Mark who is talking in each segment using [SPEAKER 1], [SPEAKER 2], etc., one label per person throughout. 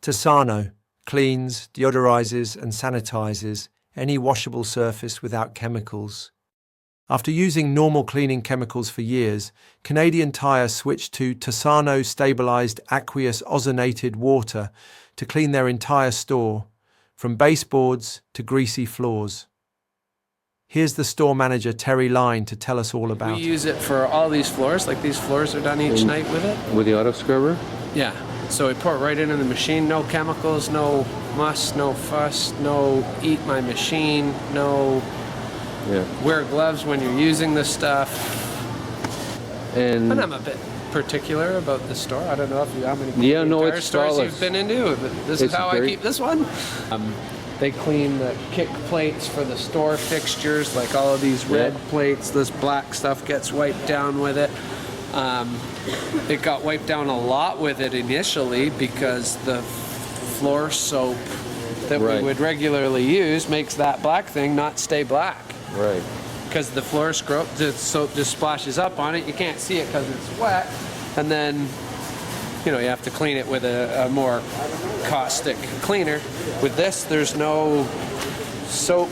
[SPEAKER 1] Tersano cleans, deodorizes and sanitizes any washable surface without chemicals. After using normal cleaning chemicals for years, Canadian Tire switched to Tursano Stabilised Aqueous Ozonated water to clean their entire store, from baseboards to greasy floors. Here's the store manager, Terry Line, to tell us all about it.
[SPEAKER 2] We use it for all these floors, like these floors are done each night with it.
[SPEAKER 3] With the auto scrubber?
[SPEAKER 2] Yeah, so we pour it right into the machine, no chemicals, no muss, no fuss, no eat my machine, no wear gloves when you're using this stuff. And I'm a bit particular about the store. I don't know if you how many tire stores you've been into, but this is how I keep this one. They clean the kick plates for the store fixtures, like all of these red plates. This black stuff gets wiped down with it. It got wiped down a lot with it initially because the floor soap that we would regularly use makes that black thing not stay black.
[SPEAKER 3] Right.
[SPEAKER 2] Because the floor soap just splashes up on it. You can't see it because it's wet. And then, you know, you have to clean it with a more caustic cleaner. With this, there's no soap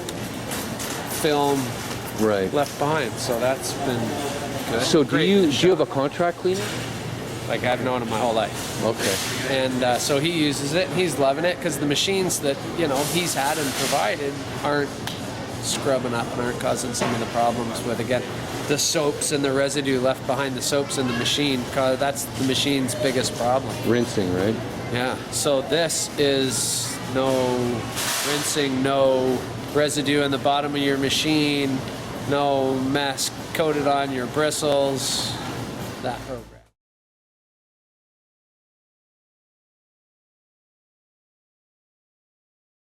[SPEAKER 2] film left behind. So that's been good.
[SPEAKER 3] So do you have a contract cleaner?
[SPEAKER 2] Like I've known him my whole life.
[SPEAKER 3] Okay.
[SPEAKER 2] And so he uses it. He's loving it because the machines that, you know, he's had and provided aren't scrubbing up and aren't causing some of the problems with, again, the soaps and the residue left behind the soaps in the machine, because that's the machine's biggest problem.
[SPEAKER 3] Rinsing, right?
[SPEAKER 2] Yeah. So this is no rinsing, no residue in the bottom of your machine, no mess coated on your bristles. That program.